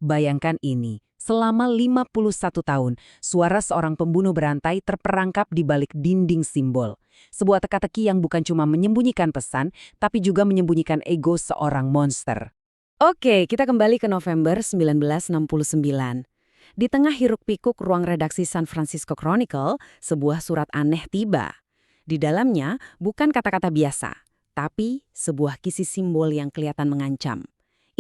Bayangkan ini, selama 51 tahun, suara seorang pembunuh berantai terperangkap di balik dinding simbol. Sebuah teka-teki yang bukan cuma menyembunyikan pesan, tapi juga menyembunyikan ego seorang monster. Oke, kita kembali ke November 1969. Di tengah hiruk-pikuk ruang redaksi San Francisco Chronicle, sebuah surat aneh tiba. Di dalamnya bukan kata-kata biasa, tapi sebuah kisi simbol yang kelihatan mengancam.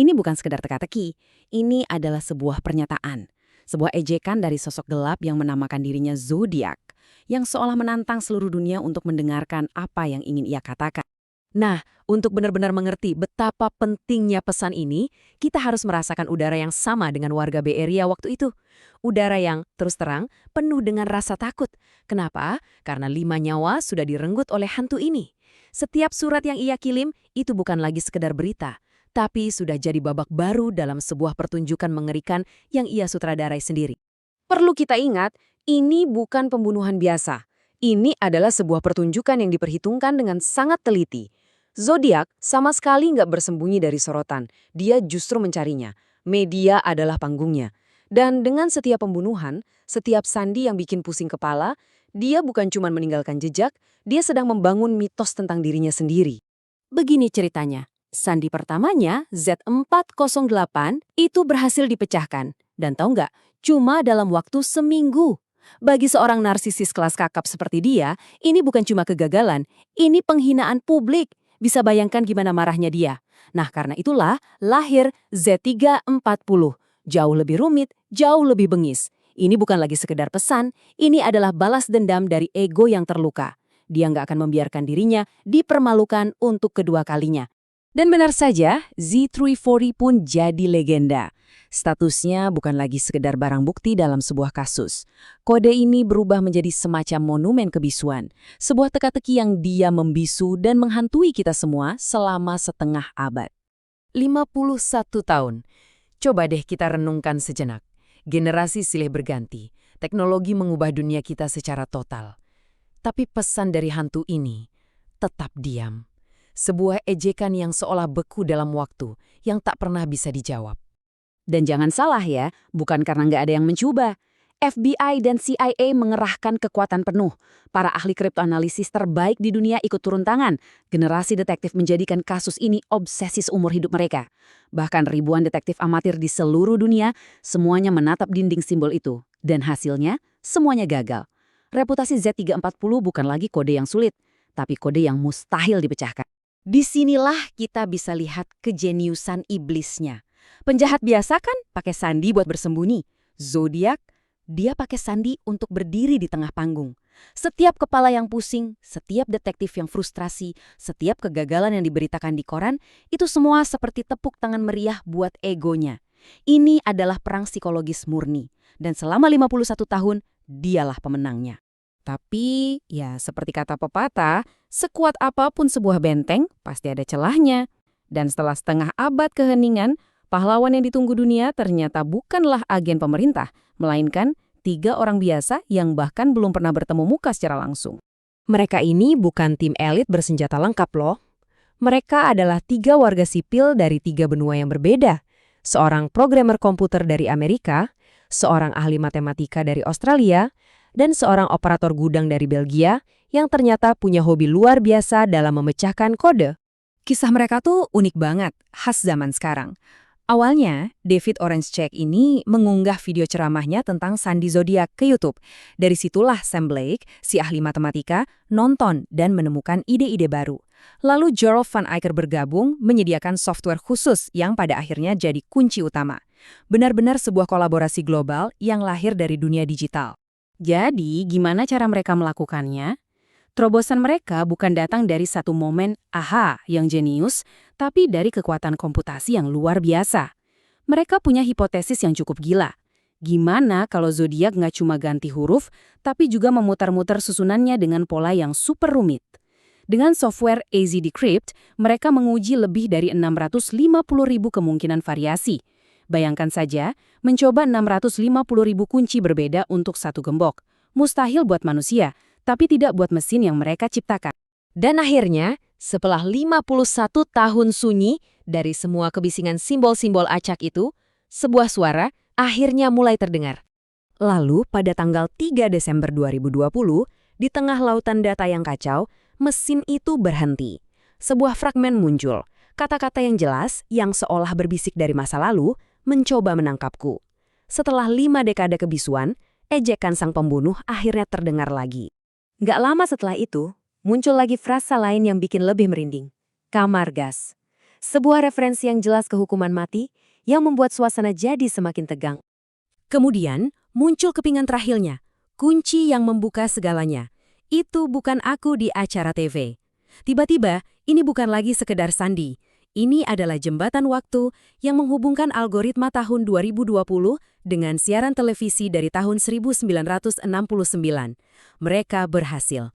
Ini bukan sekedar teka-teki, ini adalah sebuah pernyataan. Sebuah ejekan dari sosok gelap yang menamakan dirinya Zodiac, yang seolah menantang seluruh dunia untuk mendengarkan apa yang ingin ia katakan. Nah, untuk benar-benar mengerti betapa pentingnya pesan ini, kita harus merasakan udara yang sama dengan warga Bay Area waktu itu. Udara yang, terus terang, penuh dengan rasa takut. Kenapa? Karena 5 nyawa sudah direnggut oleh hantu ini. Setiap surat yang ia kirim, itu bukan lagi sekedar berita, tapi sudah jadi babak baru dalam sebuah pertunjukan mengerikan yang ia sutradarai sendiri. Perlu kita ingat, ini bukan pembunuhan biasa. Ini adalah sebuah pertunjukan yang diperhitungkan dengan sangat teliti. Zodiac sama sekali nggak bersembunyi dari sorotan. Dia justru mencarinya. Media adalah panggungnya. Dan dengan setiap pembunuhan, setiap sandi yang bikin pusing kepala, dia bukan cuma meninggalkan jejak, dia sedang membangun mitos tentang dirinya sendiri. Begini ceritanya. Sandi pertamanya, Z408, itu berhasil dipecahkan. Dan tahu nggak, cuma dalam waktu seminggu. Bagi seorang narsisis kelas kakap seperti dia, ini bukan cuma kegagalan, ini penghinaan publik. Bisa bayangkan gimana marahnya dia. Nah, karena itulah lahir Z340. Jauh lebih rumit, jauh lebih bengis. Ini bukan lagi sekedar pesan, ini adalah balas dendam dari ego yang terluka. Dia nggak akan membiarkan dirinya dipermalukan untuk kedua kalinya. Dan benar saja, Z340 pun jadi legenda. Statusnya bukan lagi sekedar barang bukti dalam sebuah kasus. Kode ini berubah menjadi semacam monumen kebisuan. Sebuah teka-teki yang dia membisu dan menghantui kita semua selama setengah abad. 51 tahun. Coba deh kita renungkan sejenak. Generasi silih berganti. Teknologi mengubah dunia kita secara total. Tapi pesan dari hantu ini tetap diam. Sebuah ejekan yang seolah beku dalam waktu, yang tak pernah bisa dijawab. Dan jangan salah ya, bukan karena nggak ada yang mencoba. FBI dan CIA mengerahkan kekuatan penuh. Para ahli kriptoanalisis terbaik di dunia ikut turun tangan. Generasi detektif menjadikan kasus ini obsesi seumur hidup mereka. Bahkan ribuan detektif amatir di seluruh dunia, semuanya menatap dinding simbol itu. Dan hasilnya, semuanya gagal. Reputasi Z340 bukan lagi kode yang sulit, tapi kode yang mustahil dipecahkan. Disinilah kita bisa lihat kejeniusan iblisnya. Penjahat biasa kan pakai sandi buat bersembunyi. Zodiac, dia pakai sandi untuk berdiri di tengah panggung. Setiap kepala yang pusing, setiap detektif yang frustrasi, setiap kegagalan yang diberitakan di koran, itu semua seperti tepuk tangan meriah buat egonya. Ini adalah perang psikologis murni. Dan selama 51 tahun, dialah pemenangnya. Tapi, ya seperti kata pepatah, sekuat apapun sebuah benteng, pasti ada celahnya. Dan setelah setengah abad keheningan, pahlawan yang ditunggu dunia ternyata bukanlah agen pemerintah, melainkan 3 orang biasa yang bahkan belum pernah bertemu muka secara langsung. Mereka ini bukan tim elit bersenjata lengkap loh. Mereka adalah 3 warga sipil dari 3 benua yang berbeda. Seorang programmer komputer dari Amerika, seorang ahli matematika dari Australia, dan seorang operator gudang dari Belgia yang ternyata punya hobi luar biasa dalam memecahkan kode. Kisah mereka tuh unik banget, khas zaman sekarang. Awalnya, David Orangecheck ini mengunggah video ceramahnya tentang sandi zodiak ke YouTube. Dari situlah Sam Blake, si ahli matematika, nonton dan menemukan ide-ide baru. Lalu Gerald Van Acker bergabung menyediakan software khusus yang pada akhirnya jadi kunci utama. Benar-benar sebuah kolaborasi global yang lahir dari dunia digital. Jadi, gimana cara mereka melakukannya? Terobosan mereka bukan datang dari satu momen aha yang jenius, tapi dari kekuatan komputasi yang luar biasa. Mereka punya hipotesis yang cukup gila. Gimana kalau zodiak nggak cuma ganti huruf, tapi juga memutar-mutar susunannya dengan pola yang super rumit? Dengan software AZ Decrypt, mereka menguji lebih dari 650.000 kemungkinan variasi. Bayangkan saja, mencoba 650.000 kunci berbeda untuk satu gembok. Mustahil buat manusia, tapi tidak buat mesin yang mereka ciptakan. Dan akhirnya, setelah 51 tahun sunyi dari semua kebisingan simbol-simbol acak itu, sebuah suara akhirnya mulai terdengar. Lalu pada tanggal 3 Desember 2020, di tengah lautan data yang kacau, mesin itu berhenti. Sebuah fragmen muncul, kata-kata yang jelas yang seolah berbisik dari masa lalu, mencoba menangkapku. Setelah 5 dekade kebisuan, ejekan sang pembunuh akhirnya terdengar lagi. Gak lama setelah itu, muncul lagi frasa lain yang bikin lebih merinding. Kamar gas. Sebuah referensi yang jelas ke hukuman mati yang membuat suasana jadi semakin tegang. Kemudian, muncul kepingan terakhirnya, kunci yang membuka segalanya. Itu bukan aku di acara TV. Tiba-tiba, ini bukan lagi sekedar sandi. Ini adalah jembatan waktu yang menghubungkan algoritma tahun 2020 dengan siaran televisi dari tahun 1969. Mereka berhasil.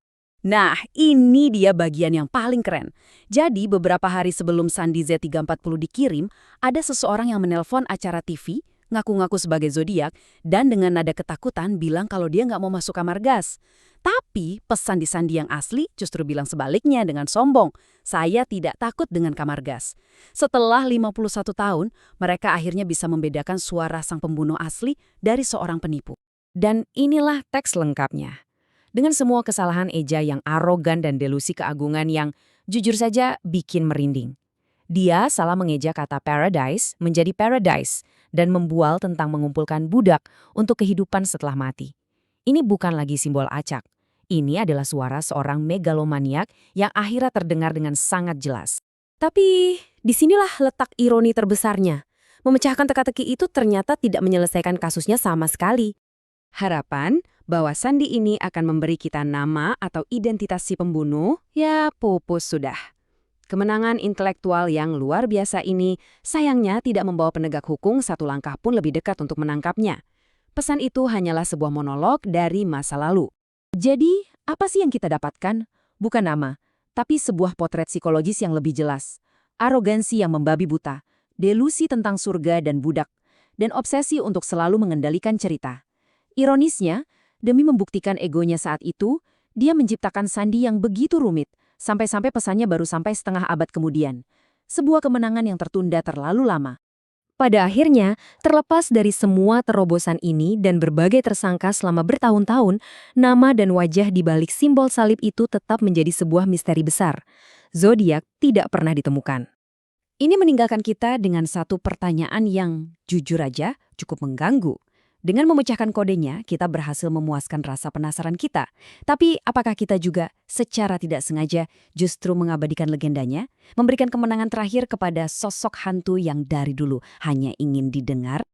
Nah, ini dia bagian yang paling keren. Jadi, beberapa hari sebelum sandi Z340 dikirim, ada seseorang yang menelpon acara TV, ngaku-ngaku sebagai zodiak, dan dengan nada ketakutan bilang kalau dia nggak mau masuk kamar gas. Tapi pesan di sandi yang asli justru bilang sebaliknya dengan sombong, saya tidak takut dengan kamar gas. Setelah 51 tahun, mereka akhirnya bisa membedakan suara sang pembunuh asli dari seorang penipu. Dan inilah teks lengkapnya. Dengan semua kesalahan eja yang arogan dan delusi keagungan yang jujur saja bikin merinding. Dia salah mengeja kata paradise menjadi paradise dan membual tentang mengumpulkan budak untuk kehidupan setelah mati. Ini bukan lagi simbol acak. Ini adalah suara seorang megalomaniak yang akhirnya terdengar dengan sangat jelas. Tapi disinilah letak ironi terbesarnya. Memecahkan teka-teki itu ternyata tidak menyelesaikan kasusnya sama sekali. Harapan bahwa sandi ini akan memberi kita nama atau identitas si pembunuh, ya pupus sudah. Kemenangan intelektual yang luar biasa ini sayangnya tidak membawa penegak hukum satu langkah pun lebih dekat untuk menangkapnya. Pesan itu hanyalah sebuah monolog dari masa lalu. Jadi, apa sih yang kita dapatkan? Bukan nama, tapi sebuah potret psikologis yang lebih jelas. Arogansi yang membabi buta, delusi tentang surga dan budak, dan obsesi untuk selalu mengendalikan cerita. Ironisnya, demi membuktikan egonya saat itu, dia menciptakan sandi yang begitu rumit, sampai-sampai pesannya baru sampai setengah abad kemudian. Sebuah kemenangan yang tertunda terlalu lama. Pada akhirnya, terlepas dari semua terobosan ini dan berbagai tersangka selama bertahun-tahun, nama dan wajah di balik simbol salib itu tetap menjadi sebuah misteri besar. Zodiak tidak pernah ditemukan. Ini meninggalkan kita dengan satu pertanyaan yang, jujur aja, cukup mengganggu. Dengan memecahkan kodenya, kita berhasil memuaskan rasa penasaran kita. Tapi apakah kita juga secara tidak sengaja justru mengabadikan legendanya? Memberikan kemenangan terakhir kepada sosok hantu yang dari dulu hanya ingin didengar?